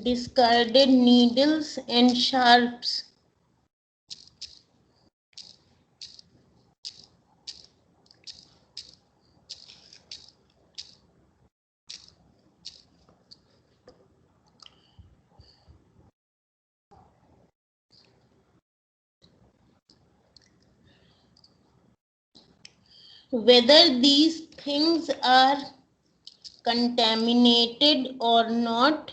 discarded needles and sharps. Whether these things are contaminated or not,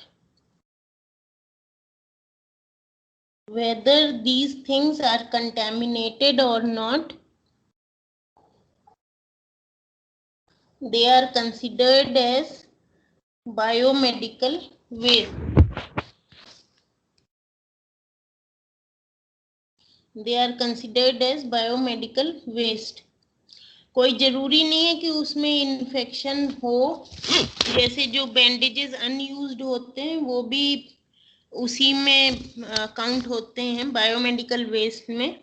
whether these things are contaminated or not, they are considered as biomedical waste. They are considered as biomedical waste. कोई जरूरी नहीं है कि उसमें infection हो, जैसे जो bandages unused होते हैं वो भी उसी में काउंट होते हैं बायोमेडिकल वेस्ट में,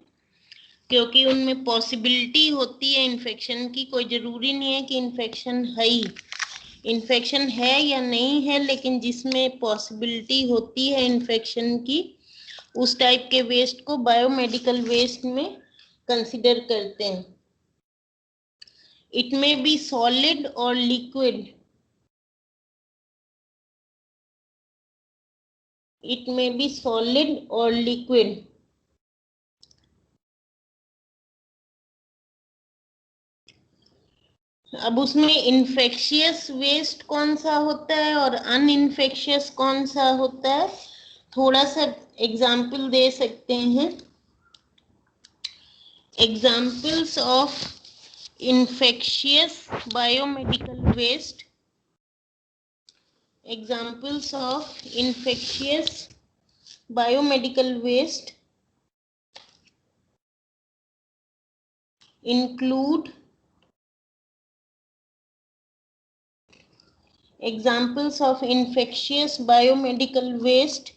क्योंकि उनमें पॉसिबिलिटी होती है इन्फेक्शन की। कोई जरूरी नहीं है कि इन्फेक्शन है ही, इन्फेक्शन है या नहीं है, लेकिन जिसमें पॉसिबिलिटी होती है इन्फेक्शन की, उस टाइप के वेस्ट को बायोमेडिकल वेस्ट में कंसिडर करते हैं। It may be solid or liquid. It may be solid or liquid. अब उसमें इन्फेक्शियस वेस्ट कौन सा होता है और अनइन्फेक्शियस कौन सा होता है, थोड़ा सा एग्जाम्पल दे सकते हैं। Examples of infectious biomedical waste. Examples of infectious biomedical waste include examples of infectious biomedical waste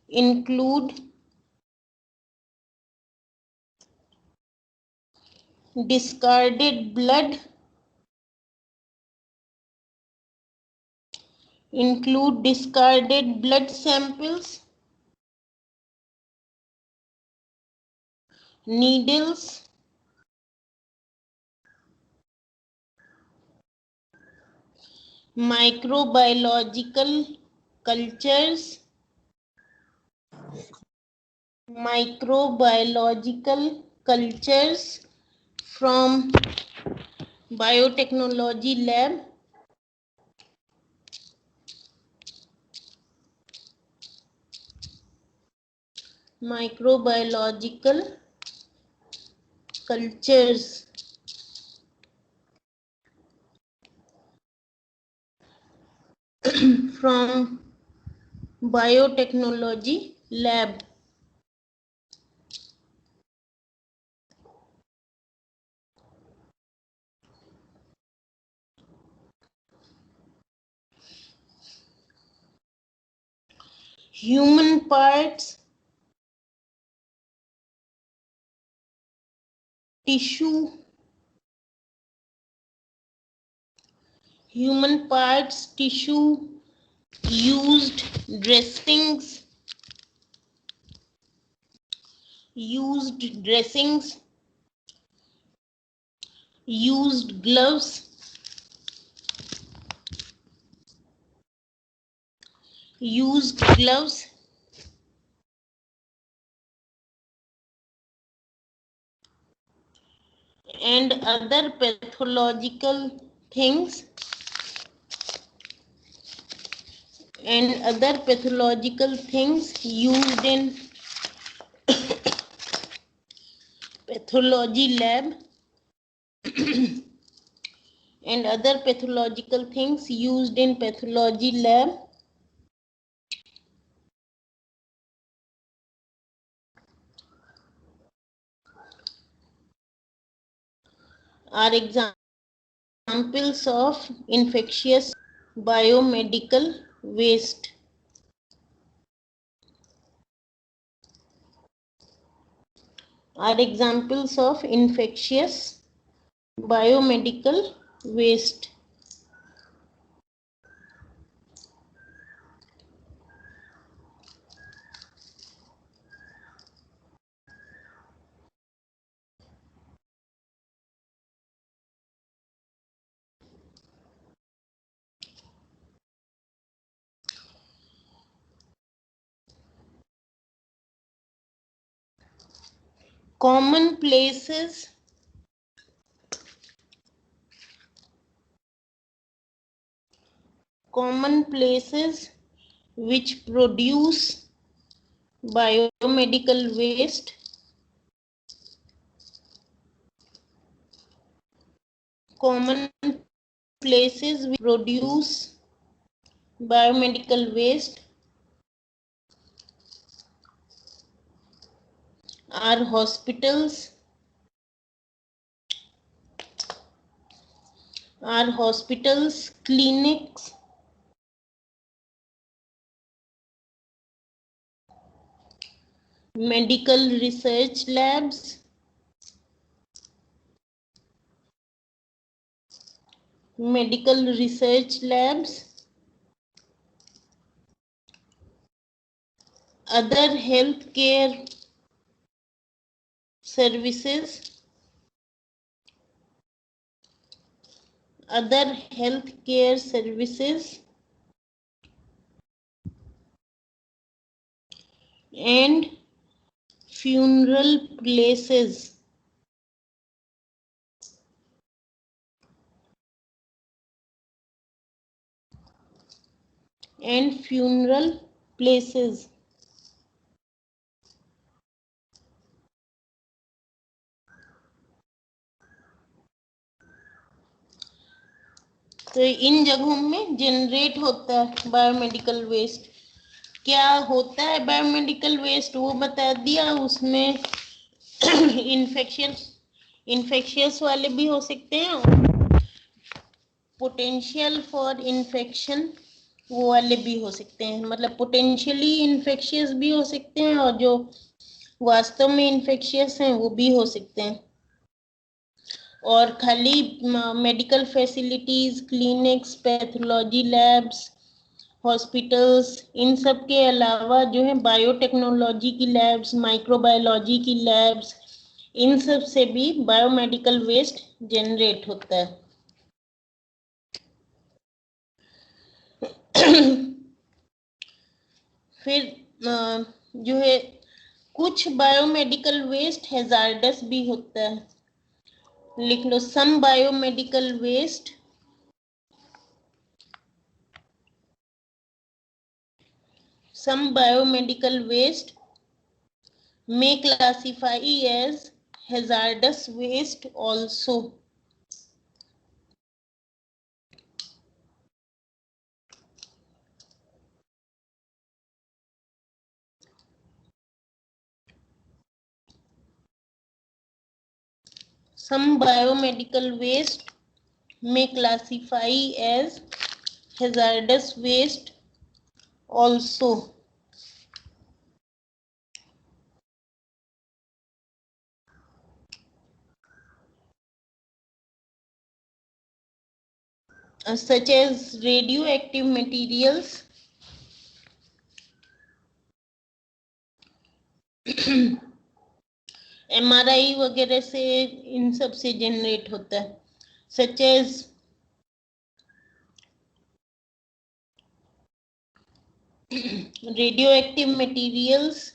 include discarded blood, samples, needles, microbiological cultures, from biotechnology lab, microbiological cultures from biotechnology lab. Human parts, tissue, used dressings, used gloves, and other pathological things, used in pathology lab and other pathological things used in pathology lab are examples of infectious biomedical waste. Are examples of infectious biomedical waste. common places which produce biomedical waste are hospitals, clinics, medical research labs, other healthcare services, and funeral places. तो इन जगहों में generate होता है biomedical waste. क्या होता है biomedical waste वो बता दिया। उसमें इन्फेक्शियस वाले भी हो सकते हैं और पोटेंशियल फॉर इन्फेक्शन वो वाले भी हो सकते हैं। मतलब पोटेंशियली इन्फेक्शियस भी हो सकते हैं और जो वास्तव में इन्फेक्शियस हैं वो भी हो सकते हैं। और खाली medical facilities, clinics, pathology labs, hospitals, इन सब के अलावा जो है बायोटेक्नोलॉजी की लैब्स, माइक्रोबायोलॉजी की लैब्स, इन सब से भी बायोमेडिकल वेस्ट जनरेट होता है। फिर जो है कुछ बायोमेडिकल वेस्ट हैजार्डस भी होता है। लिख लो, some biomedical waste may classify as hazardous waste also. Some biomedical waste may classify as hazardous waste also. Such as radioactive materials, MRI वगैरह से, इन सब से जनरेट होता है। Such as radioactive materials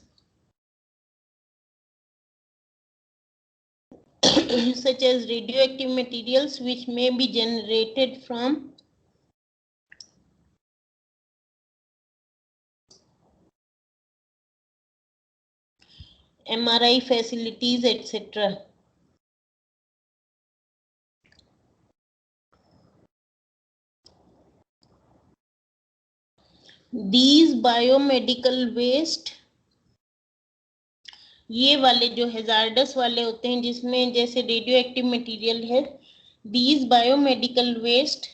which may be generated from MRI facilities, etc. These biomedical waste, ये वाले जो hazards वाले होते हैं जिसमें जैसे रेडियो एक्टिव मटीरियल है, these biomedical waste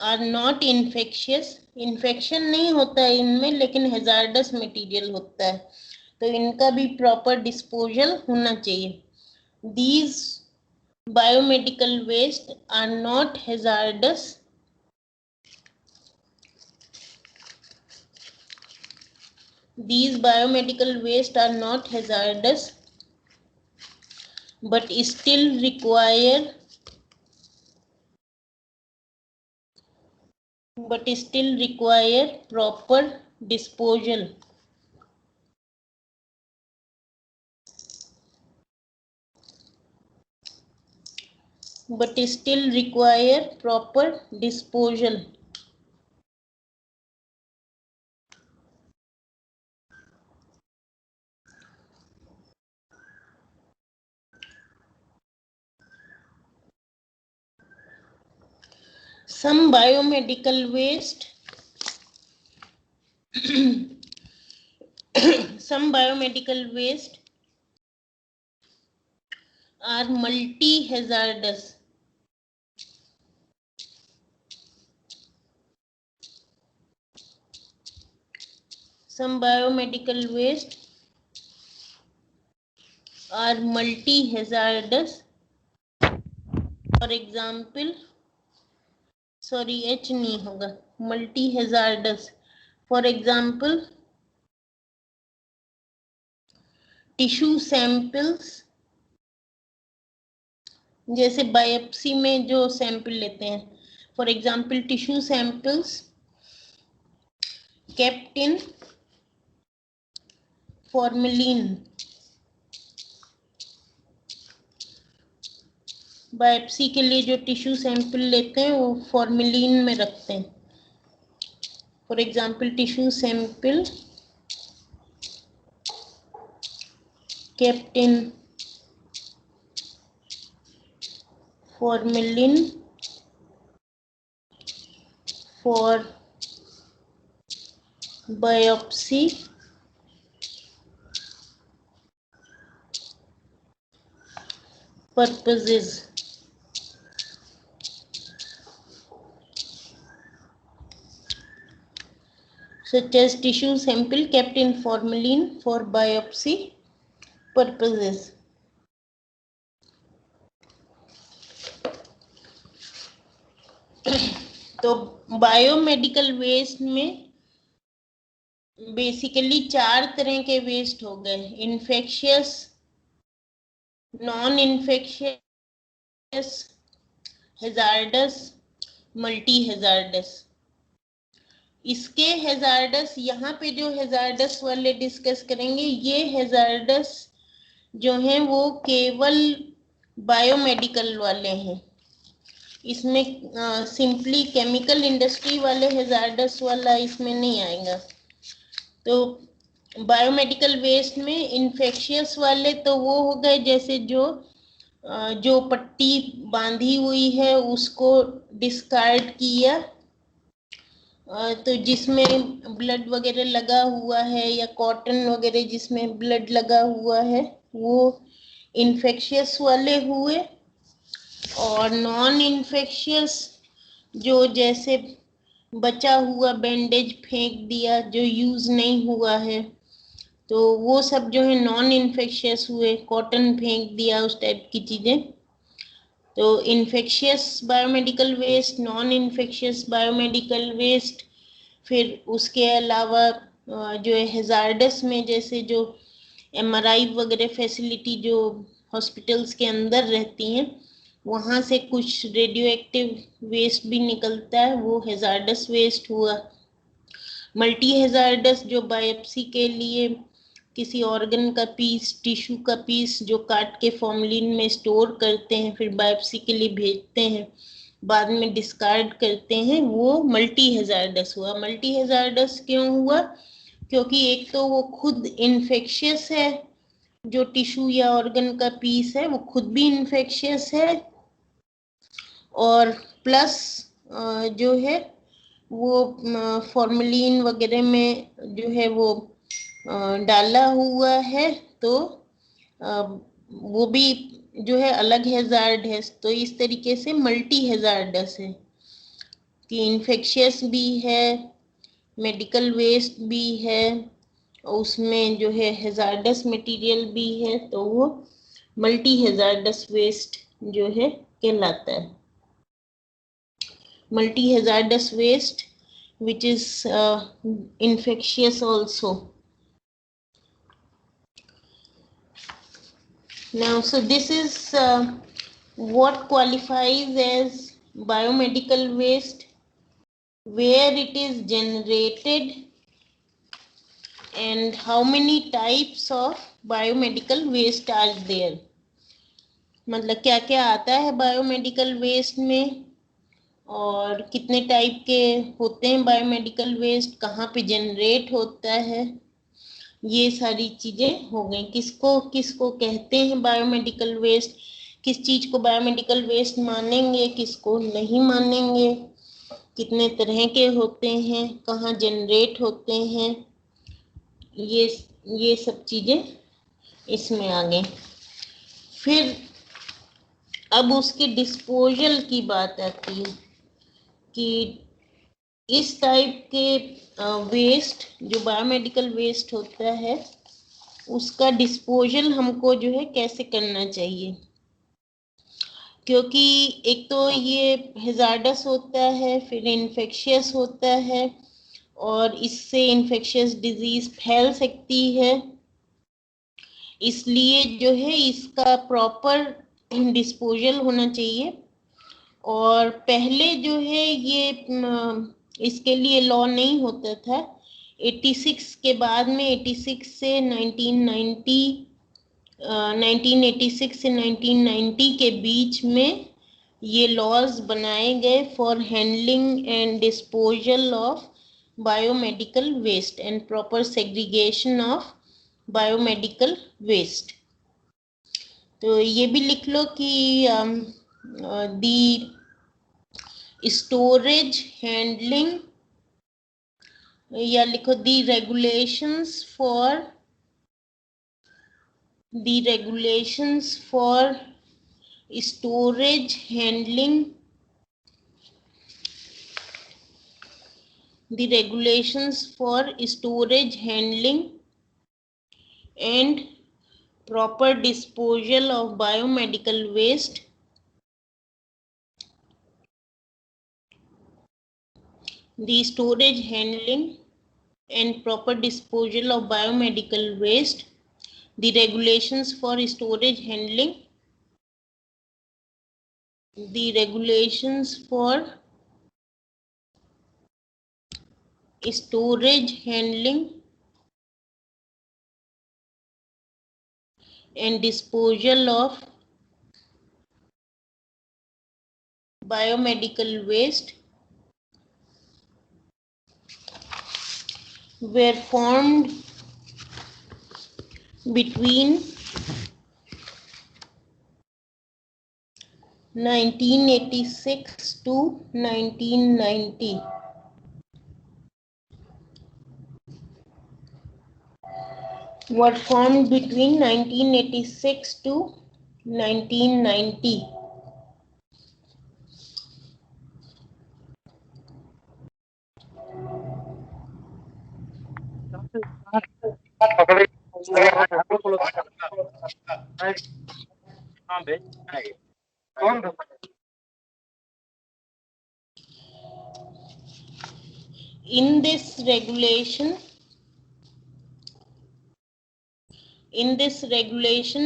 are not infectious. Infection नहीं होता है इनमें, लेकिन हैजार्डस मटीरियल होता है, तो इनका भी प्रॉपर डिस्पोजल होना चाहिए। These biomedical waste are not hazardous. These biomedical waste are not hazardous, but still require proper disposal. but still require proper disposal. Some biomedical waste are multi-hazardous. Some biomedical waste are multi-hazardous. For example, sorry H नहीं होगा, multi-hazardous. For example, tissue samples, जैसे biopsy में जो sample लेते हैं. For example, tissue samples kept in formalin. Biopsy के लिए जो टिश्यू सैंपल लेते हैं वो फॉर्मेलिन में रखते हैं. For example, tissue sample kept in formalin for biopsy purposes. Such as tissue sample kept in formalin for biopsy purposes. तो बायोमेडिकल वेस्ट में बेसिकली 4 तरह के वेस्ट हो गए. Infectious, non infectious, hazards, multi hazards. इसके हैजार्डस, यहाँ पे जो हैजार्डस वाले डिस्कस करेंगे, ये हैजार्डस जो हैं वो केवल बायोमेडिकल वाले हैं. इसमें सिंपली केमिकल इंडस्ट्री वाले हैजार्डस वाला इसमें नहीं आएगा. तो बायोमेडिकल वेस्ट में इन्फेक्शियस वाले तो वो हो गए, जैसे जो पट्टी बांधी हुई है उसको डिस्कार्ड किया, तो जिसमें ब्लड वगैरह लगा हुआ है या कॉटन वगैरह जिसमें ब्लड लगा हुआ है, वो इन्फेक्शियस वाले हुए. और नॉन इन्फेक्शियस जो जैसे बचा हुआ बैंडेज फेंक दिया जो यूज नहीं हुआ है, तो वो सब जो है नॉन इन्फेक्शियस हुए. कॉटन फेंक दिया, उस टाइप की चीजें. तो infectious biomedical waste, non infectious biomedical waste. फिर उसके अलावा जो है हैजार्डस में, जैसे जो MRI वगैरह फैसिलिटी जो हॉस्पिटल्स के अंदर रहती हैं, वहाँ से कुछ रेडियो एक्टिव वेस्ट भी निकलता है, वो हैजार्डस वेस्ट हुआ. मल्टी हैजार्डस जो बायोप्सी के लिए किसी ऑर्गन का पीस, टिश्यू का पीस जो काट के फॉर्मलिन में स्टोर करते हैं, फिर बायोप्सी के लिए भेजते हैं, बाद में डिस्कार्ड करते हैं, वो मल्टी हैजार्डस हुआ. मल्टी हैजार्डस क्यों हुआ? क्योंकि एक तो वो खुद इन्फेक्शियस है, जो टिश्यू या ऑर्गन का पीस है वो खुद भी इन्फेक्शियस है, और प्लस जो है वो फॉर्मेलिन वगैरह में जो है वो डाला हुआ है, तो वो भी जो है अलग हैजार्ड है. तो इस तरीके से मल्टी हैजार्डस है कि इन्फेक्शियस भी है, मेडिकल वेस्ट भी है, उसमें जो है हैजार्डस मटेरियल भी है, तो वो मल्टी हैजार्डस वेस्ट जो है कहलाता है. Multi hazardous waste which is infectious also. Now, so this is what qualifies as biomedical waste, where it is generated, and how many types of biomedical waste are there. मतलब क्या क्या आता है biomedical waste में, और कितने type के होते हैं बायोमेडिकल वेस्ट, कहाँ पे जनरेट होता है, ये सारी चीजें हो गई। किसको किसको कहते हैं बायोमेडिकल वेस्ट, किस चीज को बायोमेडिकल वेस्ट मानेंगे, किसको नहीं मानेंगे, कितने तरह के होते हैं, कहाँ जनरेट होते हैं, ये ये सब चीजें इसमें आ गई। फिर अब उसके डिस्पोजल की बात आती है कि इस टाइप के वेस्ट जो बायोमेडिकल वेस्ट होता है उसका डिस्पोजल हमको जो है कैसे करना चाहिए, क्योंकि एक तो ये हेजार्डस होता है, फिर इन्फेक्शियस होता है, और इससे इन्फेक्शियस डिजीज फैल सकती है। इसलिए जो है इसका प्रॉपर डिस्पोजल होना चाहिए। और पहले जो है ये इसके लिए लॉ नहीं होता था। 86 के बाद में 86 से 1990 1986 से 1990 के बीच में ये लॉज बनाए गए for handling and disposal of biomedical waste and proper segregation of biomedical waste. तो ये भी लिख लो कि दी स्टोरेज हैंडलिंग, या लिखो दी regulations for storage handling, the regulations for storage handling and proper disposal of biomedical waste, the storage handling and proper disposal of biomedical waste, the regulations for storage handling, the regulations for storage handling and disposal of biomedical waste were formed between 1986 to 1990. Were formed between 1986 to 1990. In this regulation,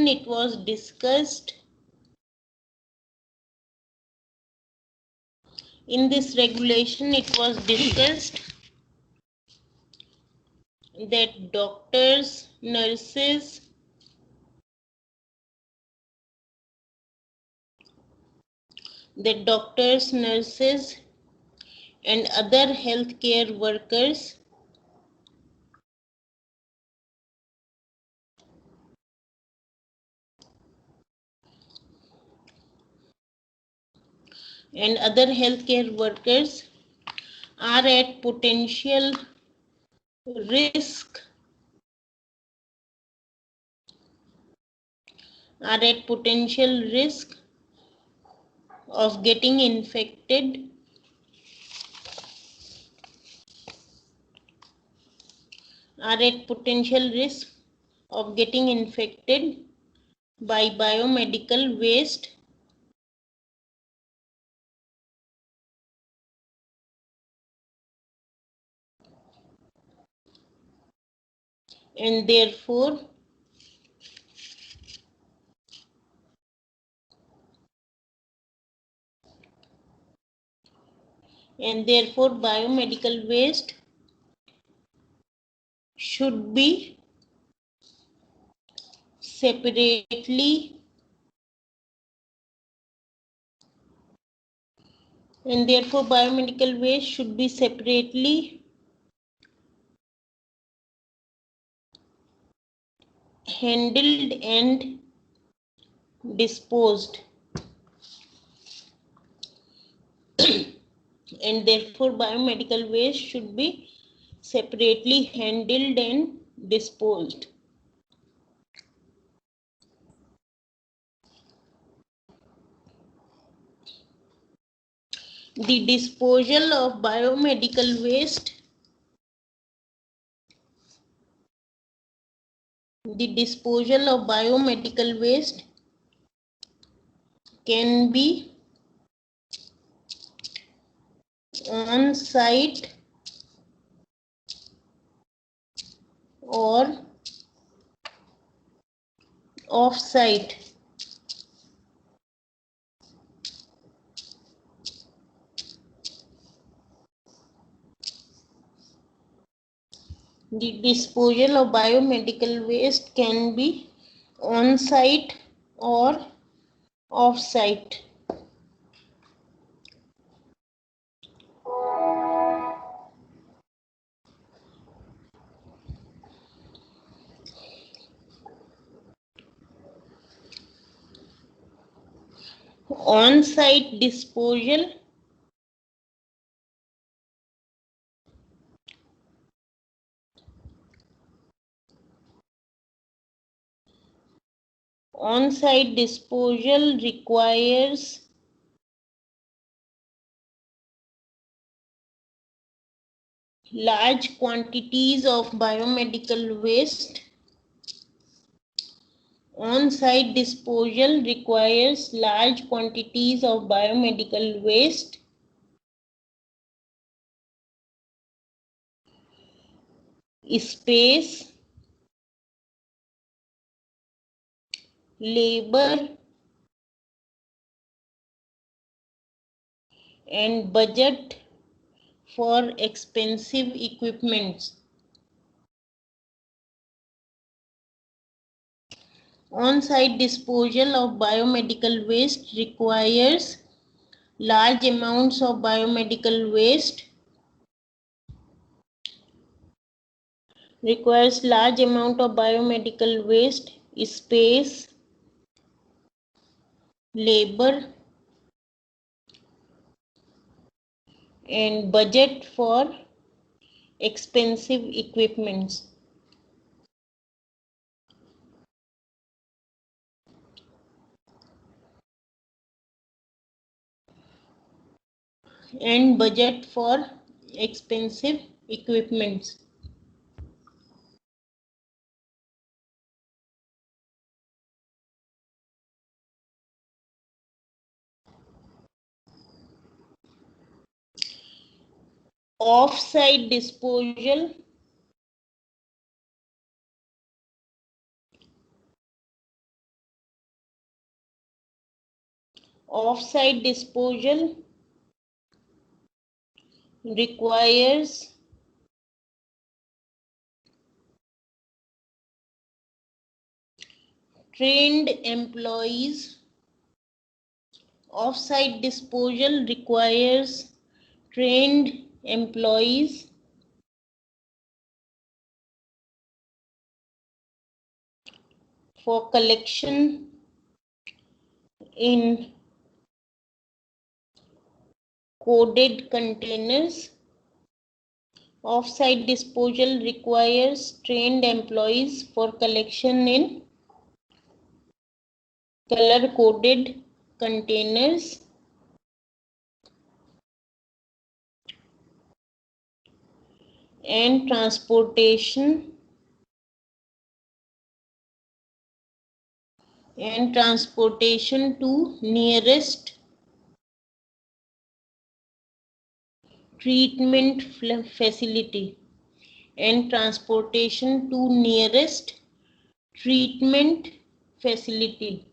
it was discussed. In this regulation, it was discussed that doctors, nurses, and other healthcare workers are at potential risk of getting infected by biomedical waste, and therefore biomedical waste should be separately and therefore biomedical waste should be separately handled and disposed. And therefore biomedical waste should be separately handled and disposed. The disposal of biomedical waste can be on site or off site. The disposal of biomedical waste can be on site or off site. On site disposal requires large quantities of biomedical waste. On-site disposal requires large quantities of biomedical waste, space, labor, and budget for expensive equipments. On-site disposal of biomedical waste requires large amounts of biomedical waste, space, labor, and budget for expensive equipments. Off-site disposal requires trained employees. Off-site disposal requires trained employees for collection in coded containers. Off-site disposal requires trained employees for collection in color-coded containers and transportation to nearest treatment facility.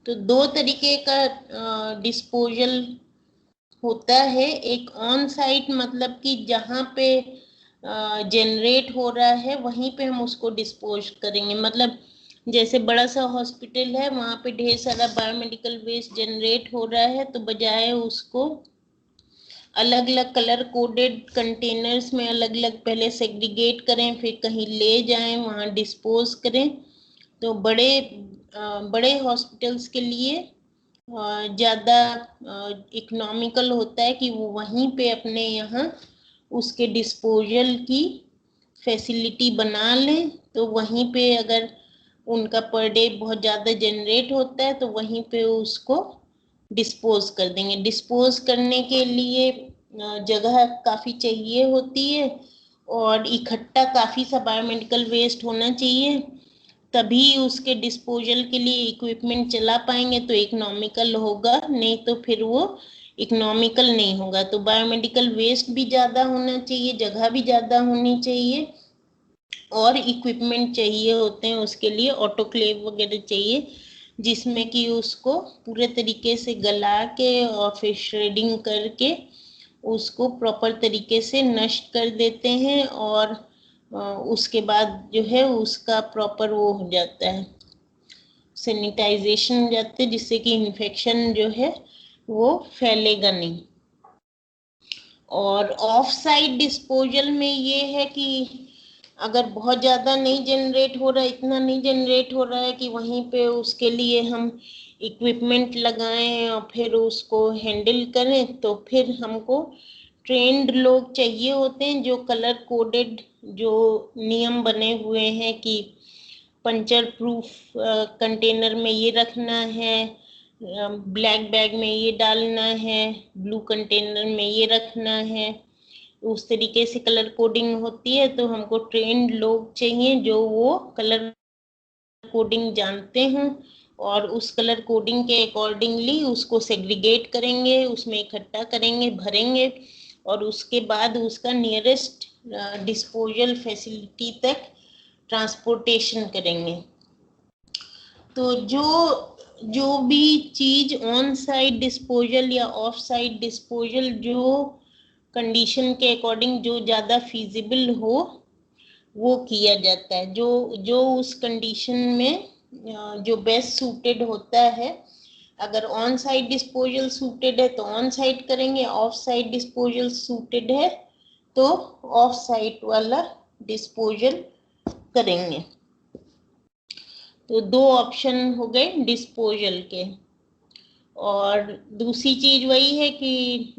तो दो तरीके का disposal होता है. एक on site मतलब कि जहां पे जनरेट हो रहा है वहीं पे हम उसको डिस्पोज करेंगे. मतलब जैसे बड़ा सा हॉस्पिटल है, वहाँ पे ढेर सारा बायोमेडिकल वेस्ट जनरेट हो रहा है, तो बजाय उसको अलग अलग कलर कोडेड कंटेनर्स में अलग अलग पहले सेग्रीगेट करें, फिर कहीं ले जाएं, वहाँ डिस्पोज करें, तो बड़े हॉस्पिटल्स के लिए ज़्यादा इकोनॉमिकल होता है कि वो वहीं पे अपने यहाँ उसके डिस्पोजल की फैसिलिटी बना लें। तो वहीं पे अगर उनका पर डे बहुत ज़्यादा जनरेट होता है तो वहीं पे उसको डिस्पोज कर देंगे। डिस्पोज करने के लिए जगह काफ़ी चाहिए होती है और इकट्ठा काफ़ी सा बायोमेडिकल वेस्ट होना चाहिए, तभी उसके डिस्पोजल के लिए इक्विपमेंट चला पाएंगे तो इकोनॉमिकल होगा, नहीं तो फिर वो इकोनॉमिकल नहीं होगा। तो बायोमेडिकल वेस्ट भी ज़्यादा होना चाहिए, जगह भी ज़्यादा होनी चाहिए और इक्विपमेंट चाहिए होते हैं उसके लिए, ऑटोक्लेव वगैरह चाहिए जिसमें कि उसको पूरे तरीके से गला के और फिर श्रेडिंग करके उसको प्रॉपर तरीके से नष्ट कर देते हैं और उसके बाद जो है उसका प्रॉपर वो हो जाता है, सैनिटाइजेशन हो जाते हैं, जिससे कि इन्फेक्शन जो है वो फैलेगा नहीं। और ऑफ साइट डिस्पोजल में ये है कि अगर बहुत ज़्यादा नहीं जनरेट हो रहा है, इतना नहीं जनरेट हो रहा है कि वहीं पे उसके लिए हम इक्विपमेंट लगाएं और फिर उसको हैंडल करें, तो फिर हमको ट्रेंड लोग चाहिए होते हैं जो कलर कोडेड जो नियम बने हुए हैं कि पंचर प्रूफ कंटेनर में ये रखना है, ब्लैक बैग में ये डालना है, ब्लू कंटेनर में ये रखना है, उस तरीके से कलर कोडिंग होती है। तो हमको ट्रेंड लोग चाहिए जो वो कलर कोडिंग जानते हैं और उस कलर कोडिंग के अकॉर्डिंगली उसको सेग्रीगेट करेंगे, उसमें इकट्ठा करेंगे, भरेंगे और उसके बाद उसका नियरेस्ट डिस्पोजल फैसिलिटी तक ट्रांसपोर्टेशन करेंगे। तो जो भी चीज ऑन साइट डिस्पोजल या ऑफ साइट डिस्पोजल जो कंडीशन के अकॉर्डिंग जो ज़्यादा फीजिबल हो वो किया जाता है, जो उस कंडीशन में जो बेस्ट सूटेड होता है। अगर ऑन साइट डिस्पोजल सूटेड है तो ऑन साइट करेंगे, ऑफ साइट डिस्पोजल सूटेड है तो ऑफ साइट वाला डिस्पोजल करेंगे। तो दो ऑप्शन हो गए डिस्पोजल के। और दूसरी चीज वही है कि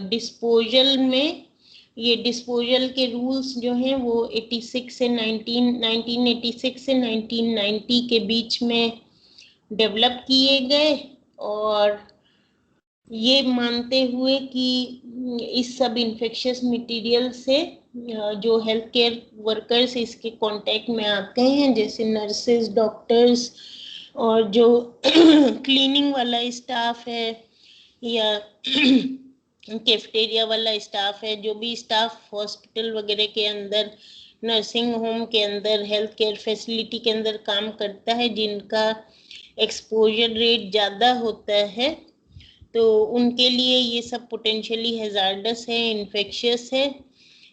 डिस्पोजल में ये डिस्पोजल के रूल्स जो हैं वो 1986 से 1990 के बीच में डेवलप किए गए और ये मानते हुए कि इस सब इन्फेक्शियस मटेरियल से जो हेल्थ केयर वर्कर्स इसके कांटेक्ट में आते हैं, जैसे नर्सेस, डॉक्टर्स और जो क्लीनिंग वाला स्टाफ है या कैफेटेरिया वाला स्टाफ है, जो भी स्टाफ हॉस्पिटल वगैरह के अंदर, नर्सिंग होम के अंदर, हेल्थ केयर फैसिलिटी के अंदर काम करता है, जिनका एक्सपोजर रेट ज़्यादा होता है, तो उनके लिए ये सब पोटेंशियली हैजार्डस है, इन्फेक्शियस है,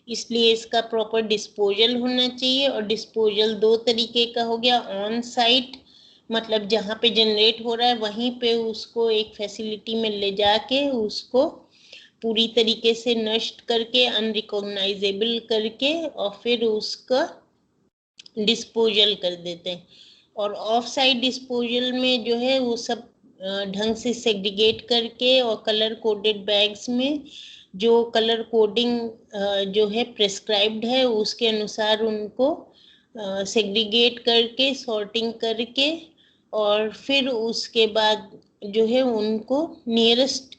इसलिए इसका प्रॉपर डिस्पोजल होना चाहिए। और डिस्पोजल दो तरीके का हो गया, ऑन साइट मतलब जहाँ पे जनरेट हो रहा है वहीं पे उसको एक फैसिलिटी में ले जाके उसको पूरी तरीके से नष्ट करके अनरिकॉग्नाइजेबल करके और फिर उसका डिस्पोजल कर देते हैं। और ऑफ साइड डिस्पोजल में जो है वो सब ढंग से सेग्रीगेट करके और कलर कोडेड बैग्स में जो कलर कोडिंग जो है प्रेस्क्राइब्ड है उसके अनुसार उनको सेग्रीगेट करके सॉर्टिंग करके और फिर उसके बाद जो है उनको नियरेस्ट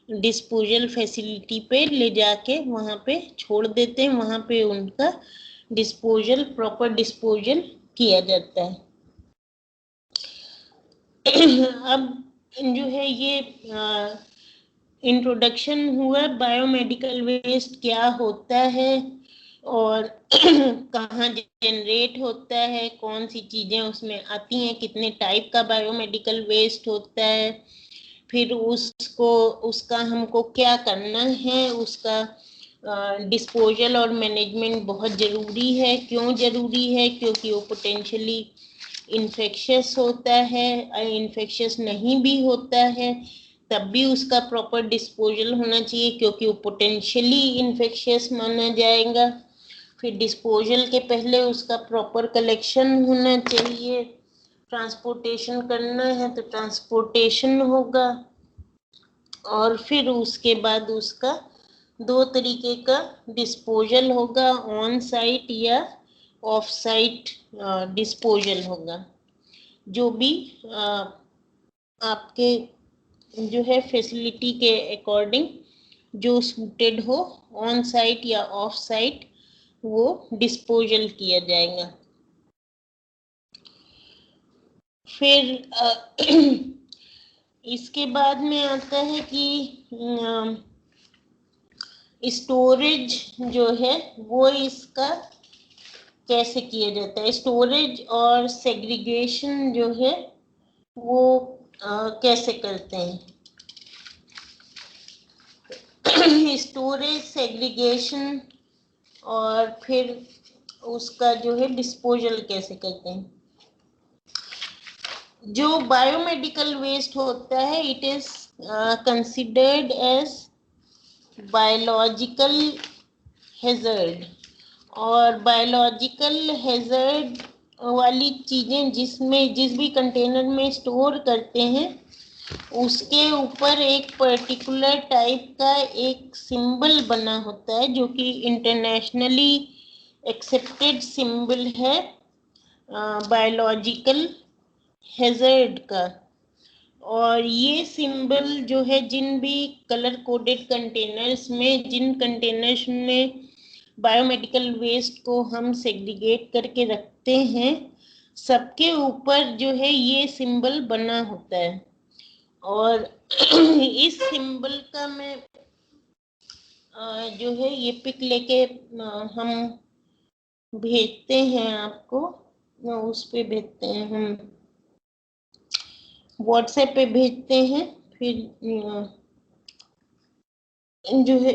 डिस्पोजल फैसिलिटी पे ले जाके वहाँ पे छोड़ देते हैं, वहाँ पे उनका डिस्पोजल प्रॉपर डिस्पोजल किया जाता है। अब जो है ये इंट्रोडक्शन हुआ बायोमेडिकल वेस्ट क्या होता है और कहाँ जनरेट होता है, कौन सी चीज़ें उसमें आती हैं, कितने टाइप का बायोमेडिकल वेस्ट होता है, फिर उसका हमको क्या करना है, उसका डिस्पोजल और मैनेजमेंट बहुत ज़रूरी है। क्यों ज़रूरी है? क्योंकि वो पोटेंशियली इन्फेक्शियस होता है, इन्फेक्शियस नहीं भी होता है, तब भी उसका प्रॉपर डिस्पोजल होना चाहिए, क्योंकि वो पोटेंशियली इन्फेक्शियस माना जाएगा। फिर डिस्पोजल के पहले उसका प्रॉपर कलेक्शन होना चाहिए। ट्रांसपोर्टेशन करना है तो ट्रांसपोर्टेशन होगा, और फिर उसके बाद उसका 2 तरीके का डिस्पोजल होगा, ऑन साइट या ऑफ साइट डिस्पोजल होगा, जो भी आपके जो है फैसिलिटी के अकॉर्डिंग जो सूटेड हो, ऑन साइट या ऑफ साइट, वो डिस्पोजल किया जाएगा। फिर इसके बाद में आता है कि स्टोरेज जो है वो इसका कैसे किया जाता है। स्टोरेज और सेग्रीगेशन जो है वो कैसे करते हैं। स्टोरेज, सेग्रीगेशन और फिर उसका जो है डिस्पोजल कैसे करते हैं। जो बायोमेडिकल वेस्ट होता है, it is considered as biological hazard, और बायोलॉजिकल हैजर्ड वाली चीजें जिसमें जिस भी कंटेनर में स्टोर करते हैं, उसके ऊपर एक पर्टिकुलर टाइप का एक सिंबल बना होता है, जो कि इंटरनेशनली एक्सेप्टेड सिंबल है बायोलॉजिकल हैजर्ड का। और ये सिंबल जो है जिन भी कलर कोडेड कंटेनर्स में, जिन कंटेनर्स में बायोमेडिकल वेस्ट को हम सेग्रीगेट करके रखते हैं, सबके ऊपर जो है ये सिंबल बना होता है। और इस सिंबल का मैं जो है ये पिक लेके हम भेजते हैं आपको, उस पे भेजते हैं, हम व्हाट्सएप पे भेजते हैं। फिर जो है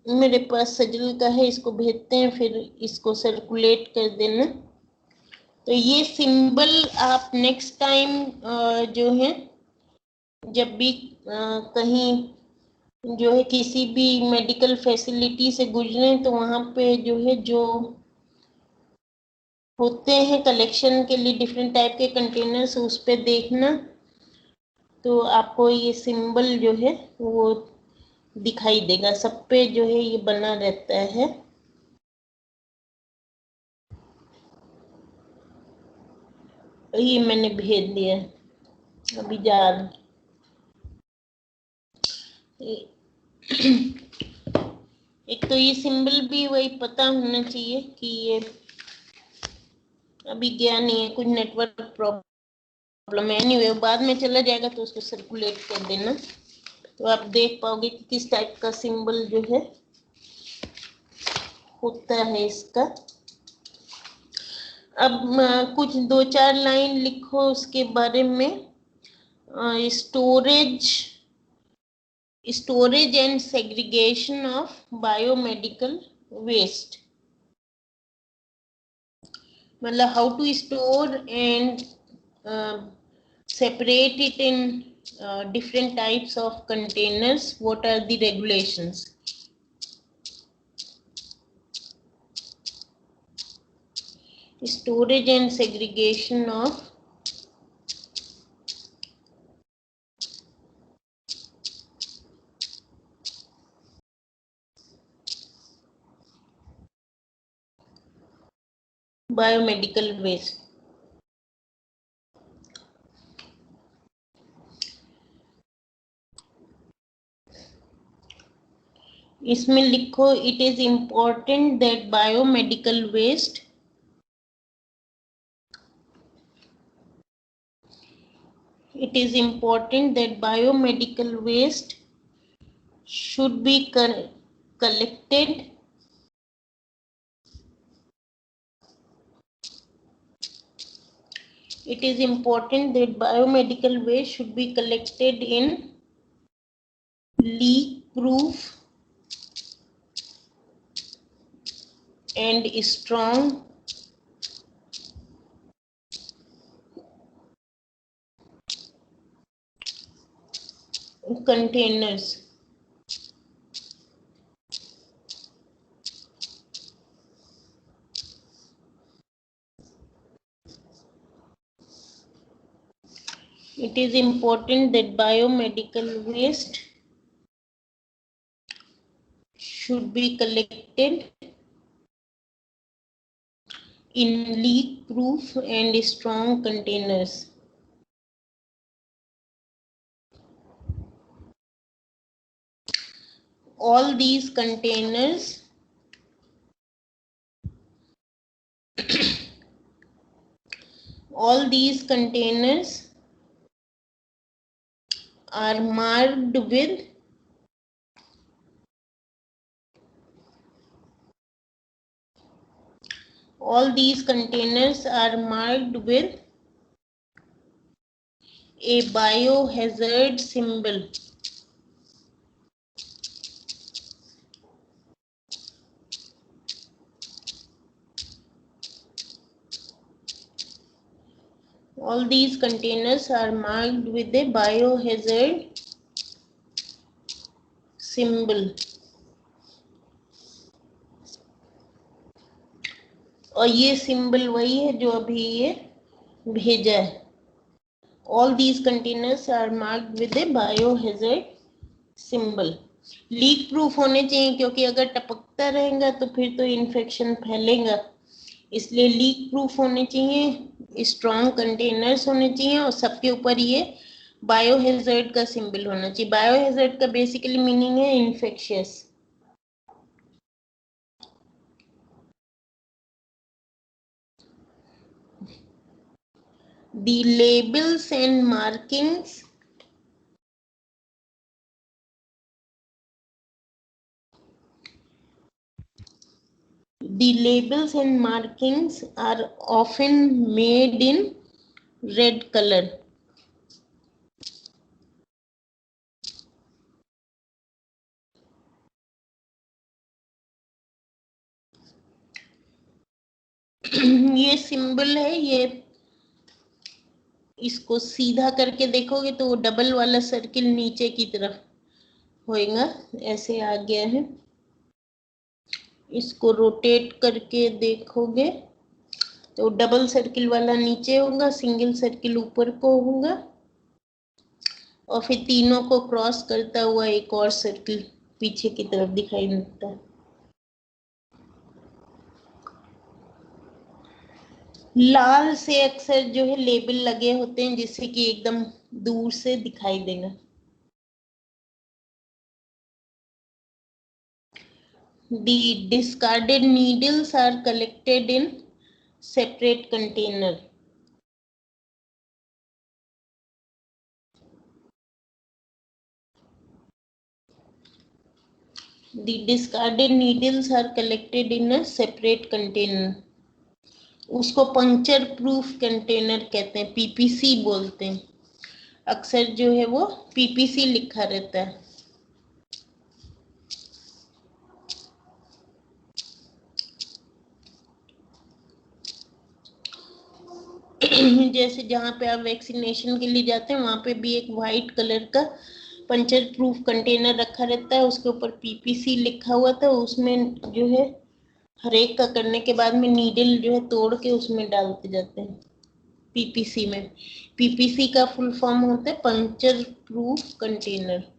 मेरे पास सजल का है, इसको भेजते हैं, फिर इसको सर्कुलेट कर देना। तो ये सिंबल आप नेक्स्ट टाइम जो है जब भी कहीं जो है किसी भी मेडिकल फैसिलिटी से गुजरे, तो वहाँ पे जो है जो होते हैं कलेक्शन के लिए डिफरेंट टाइप के कंटेनर्स, उस पे देखना, तो आपको ये सिंबल जो है वो दिखाई देगा। सब पे जो है ये बना रहता है। ये मैंने भेज दिया, अभी जा रहा। एक तो ये सिंबल भी वही पता होना चाहिए कि ये अभी गया नहीं है, कुछ नेटवर्क प्रॉब्लम है। एनीवे बाद में चला जाएगा तो उसको सर्कुलेट कर देना, तो आप देख पाओगे कि किस टाइप का सिंबल जो है होता है इसका। अब कुछ 2-4 लाइन लिखो उसके बारे में। Storage and segregation of biomedical waste, मतलब how to store and separate it in different types of containers. What are the regulations? Storage and segregation of biomedical waste. इसमें लिखो, it is important that biomedical waste should be collected in leak proof and strong containers. It is important that biomedical waste should be collected in leak-proof and strong containers. All these containers are marked with a biohazard symbol. All these containers are marked with a biohazard symbol. और ये symbol वही है जो अभी ये भेजा है. All these containers are marked with a biohazard symbol. Leak proof होने चाहिए क्योंकि अगर टपकता रहेगा तो फिर तो इन्फेक्शन फैलेगा, इसलिए लीक प्रूफ होने चाहिए, स्ट्रॉन्ग कंटेनर्स होने चाहिए और सबके ऊपर ये बायोहैजर्ड का सिंबल होना चाहिए. बायोहैजर्ड का बेसिकली मीनिंग है infectious. The labels and markings are often made in red color. ये सिंबल है, ये इसको सीधा करके देखोगे तो वो डबल वाला सर्किल नीचे की तरफ होएगा, ऐसे आ गया है. इसको रोटेट करके देखोगे तो डबल सर्किल वाला नीचे होगा, सिंगल सर्किल ऊपर को होगा और फिर तीनों को क्रॉस करता हुआ एक और सर्किल पीछे की तरफ दिखाई देता है. लाल से अक्सर जो है लेबल लगे होते हैं जिससे कि एकदम दूर से दिखाई देगा. The discarded needles are collected in separate container. The discarded needles are collected in a separate container. उसको पंक्चर प्रूफ कंटेनर कहते हैं, पीपीसी बोलते हैं. अक्सर जो है वो पीपीसी लिखा रहता है. जैसे जहाँ पे आप वैक्सीनेशन के लिए जाते हैं वहां पे भी एक वाइट कलर का पंचर प्रूफ कंटेनर रखा रहता है, उसके ऊपर पीपीसी लिखा हुआ था. उसमें जो है हर एक का करने के बाद में नीडल जो है तोड़ के उसमें डालते जाते हैं पीपीसी में. पीपीसी का फुल फॉर्म होता है puncture proof container.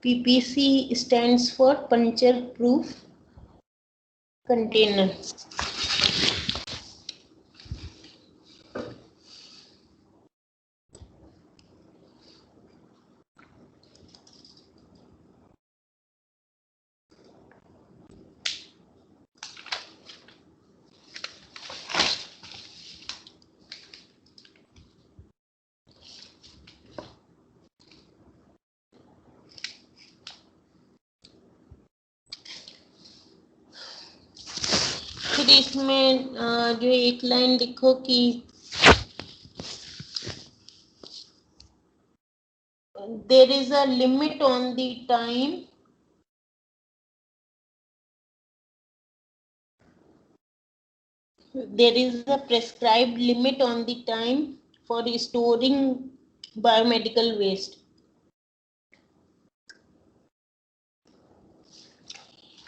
PPC stands for puncture proof container. फिर इसमें जो एक लाइन लिखो कि there is a limit on the time there is a prescribed limit on the time for storing biomedical waste.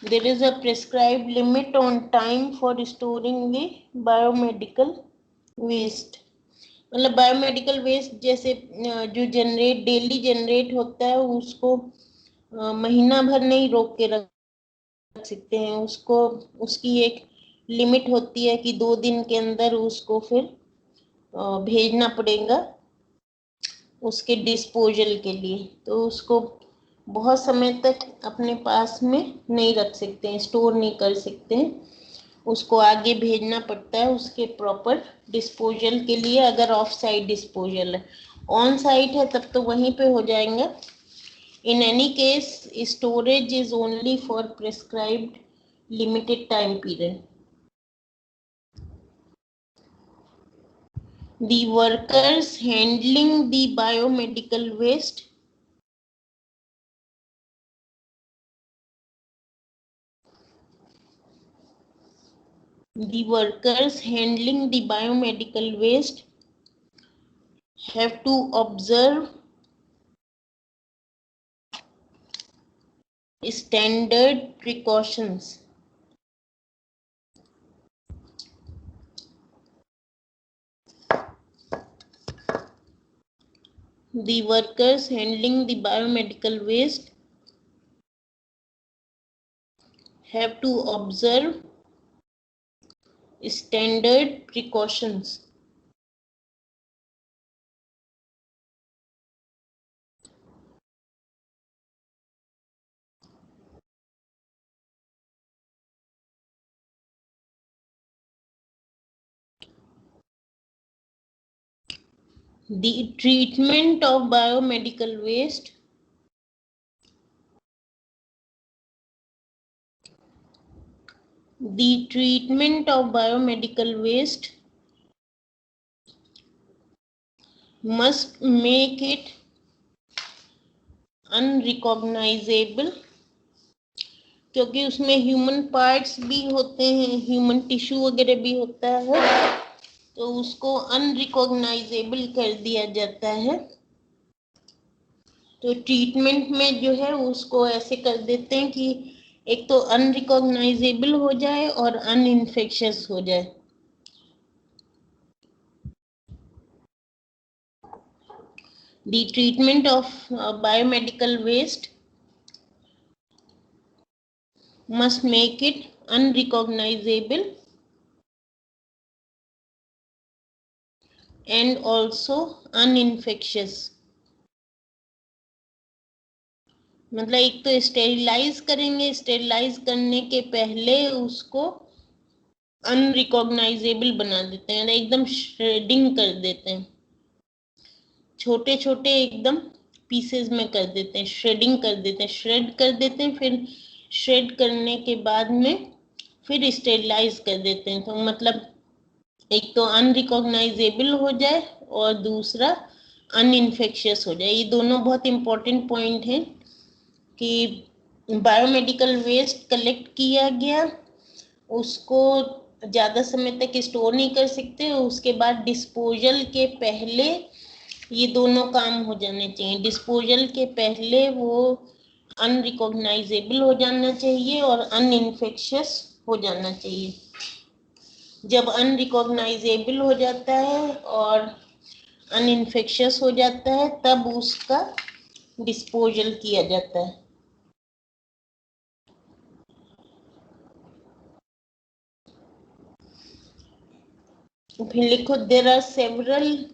There is a prescribed limit on time for storing the biomedical waste. मतलब biomedical waste जैसे जो daily generate होता है उसको महीना भर नहीं रोक के रख सकते हैं, उसको उसकी एक लिमिट होती है कि 2 दिन के अंदर उसको फिर भेजना पड़ेगा उसके डिस्पोजल के लिए। तो उसको बहुत समय तक अपने पास में नहीं रख सकते हैं, स्टोर नहीं कर सकते हैं, उसको आगे भेजना पड़ता है उसके प्रॉपर डिस्पोजल के लिए। अगर ऑफ साइट डिस्पोजल है, ऑन साइट है तब तो वहीं पे हो जाएगा। In any case storage is only for prescribed limited time period. The workers handling the biomedical waste have to observe standard precautions. The workers handling the biomedical waste have to observe standard precautions. The treatment of biomedical waste must make it unrecognizable, क्योंकि उसमें human parts भी होते हैं, human tissue वगैरह भी होता है, तो उसको अनरिकॉग्नाइजेबल कर दिया जाता है। तो ट्रीटमेंट में जो है उसको ऐसे कर देते हैं कि एक तो अनरिकॉग्नाइजेबल हो जाए और अनइन्फेक्शियस हो जाए। The treatment of biomedical waste must make it unrecognizable and also uninfectious. मतलब एक तो स्टेरिलाइज करेंगे, स्टेरिलाइज करने के पहले उसको अनरिकॉग्नाइजेबल बना देते हैं, एकदम श्रेडिंग कर देते हैं, छोटे छोटे एकदम पीसेस में कर देते हैं, श्रेडिंग कर देते हैं, श्रेड कर देते हैं, फिर श्रेड करने के बाद में फिर स्टेरिलाइज कर देते हैं। तो मतलब एक तो अनरिकॉग्नाइजेबल हो जाए और दूसरा अनइन्फेक्शियस हो जाए। ये दोनों बहुत इंपॉर्टेंट पॉइंट हैं कि बायोमेडिकल वेस्ट कलेक्ट किया गया, उसको ज़्यादा समय तक स्टोर नहीं कर सकते, उसके बाद डिस्पोजल के पहले ये दोनों काम हो जाने चाहिए। डिस्पोजल के पहले वो अनरिकॉग्नाइजेबल हो जाना चाहिए और अनइन्फेक्शियस हो जाना चाहिए। जब अनरिकॉग्नाइजेबल हो जाता है और अनइन्फेक्शियस हो जाता है तब उसका डिस्पोजल किया जाता है। फिर लिखो, there are several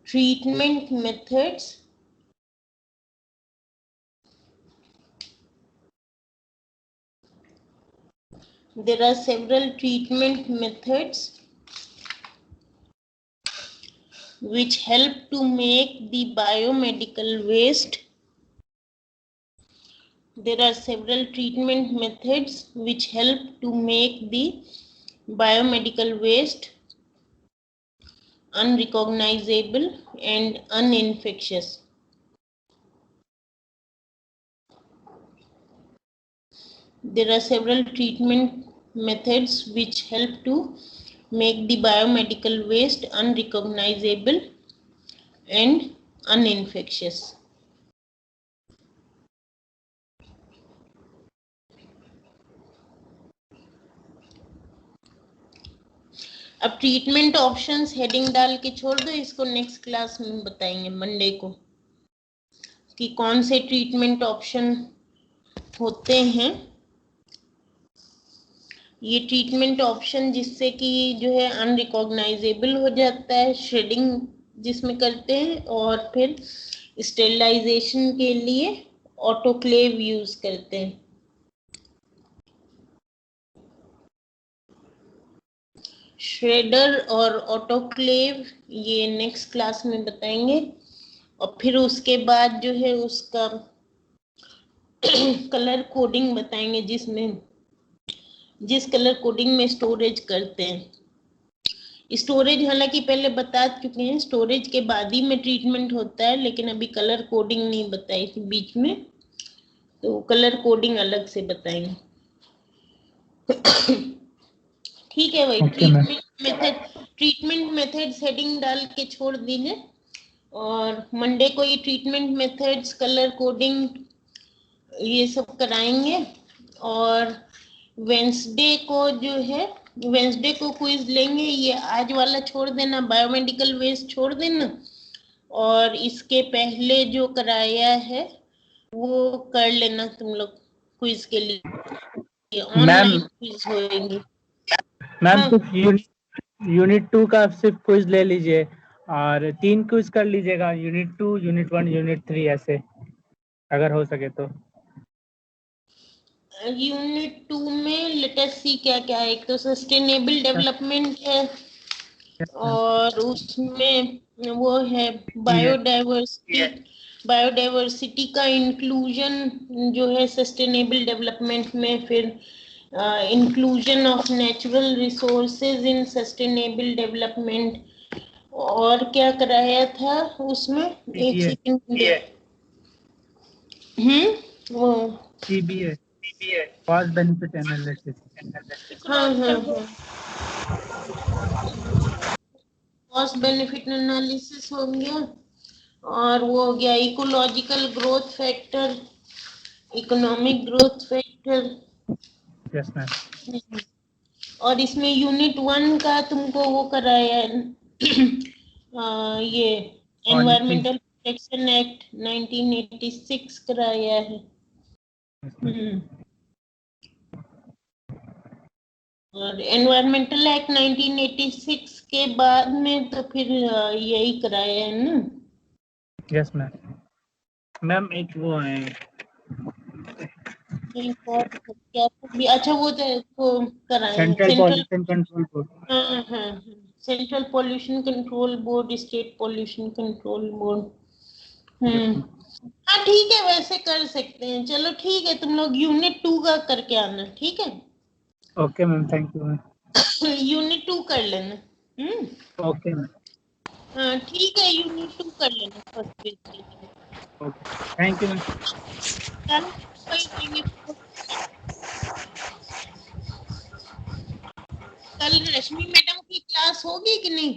treatment methods which help to make the biomedical waste. There are several treatment methods which help to make the biomedical waste unrecognizable and uninfectious. There are several treatment methods which help to make the biomedical waste unrecognizable and uninfectious. अब treatment options heading डाल के छोड़ दो, इसको next class में बताएंगे Monday को कि कौन से ट्रीटमेंट ऑप्शन होते हैं। ये ट्रीटमेंट ऑप्शन जिससे कि जो है अनरिकॉग्नाइजेबल हो जाता है, श्रेडिंग जिसमें करते हैं, और फिर स्टेरिलाइजेशन के लिए ऑटोक्लेव यूज करते हैं। श्रेडर और ऑटोक्लेव ये नेक्स्ट क्लास में बताएंगे, और फिर उसके बाद जो है उसका कलर कोडिंग बताएंगे, जिस कलर कोडिंग में स्टोरेज करते हैं। स्टोरेज हालांकि पहले बता चुके हैं, स्टोरेज के बाद ही में ट्रीटमेंट होता है, लेकिन अभी कलर कोडिंग नहीं बताई थी बीच में, तो कलर कोडिंग अलग से बताएंगे। ठीक है भाई। ट्रीटमेंट मेथड हेडिंग डाल के छोड़ दीजिए, और मंडे को ये ट्रीटमेंट मेथड्स, कलर कोडिंग ये सब कराएंगे। और वेंसडे को जो है, वेंसडे को क्विज लेंगे। ये आज वाला छोड़ देना, बायोमेडिकल वेस्ट छोड़ देना, और इसके पहले जो कराया है वो कर लेना तुम लोग क्विज के लिए। ऑनलाइन क्विज होएंगे। मैम कुछ यूनिट 2 का सिर्फ क्विज ले लीजिए, और 3 क्विज कर लीजिएगा, यूनिट 2, यूनिट 1, यूनिट 3 ऐसे, अगर हो सके तो। यूनिट 2 में लेटेस्ट सी क्या क्या है। एक तो सस्टेनेबल डेवलपमेंट है, और उसमें वो है बायोडाइवर्सिटी का इंक्लूजन जो है सस्टेनेबल डेवलपमेंट में। फिर inclusion of natural resources in sustainable development. और क्या कराया था उसमें, एक सेकंड। वो CBA, कॉस्ट बेनिफिट एनालिसिस। हाँ, कॉस्ट बेनिफिट एनालिसिस हो गया, और वो हो गया ecological growth factor, economic growth factor. Yes ma'am. और इसमें यूनिट 1 का तुमको वो कराया है ये एनवायरमेंटल प्रोटेक्शन एक्ट 1986 कराया है। और एनवायरमेंटल एक्ट 1986 के बाद में तो फिर यही कराया है ना। Yes ma'am. मैम एक वो है क्या भी, अच्छा वो तो कराया है सेंट्रल पॉल्यूशन कंट्रोल बोर्ड। हाँ, central pollution control board, state pollution control board. हाँ ठीक है, वैसे कर सकते हैं। चलो ठीक है, तुम लोग यूनिट 2 का करके आना, ठीक है। Okay ma'am, thank you ma'am. Unit 2 कर लेना। Okay ma'am. हाँ ठीक है, यूनिट 2 कर लेना फर्स्ट पेज के लिए। Okay, thank you ma'am. कल रश्मि मैडम की क्लास होगी कि नहीं?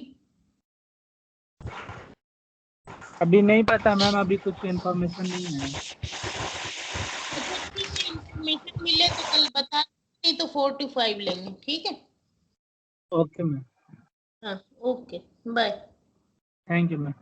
अभी नहीं पता मैम, अभी कुछ इन्फॉर्मेशन नहीं है। अच्छा ठीक है, इन्फॉर्मेशन मिले तो कल बता, नहीं तो 4 to 5 लेंगे, ठीक है। Okay ma'am. हाँ okay, bye. Thank you ma'am.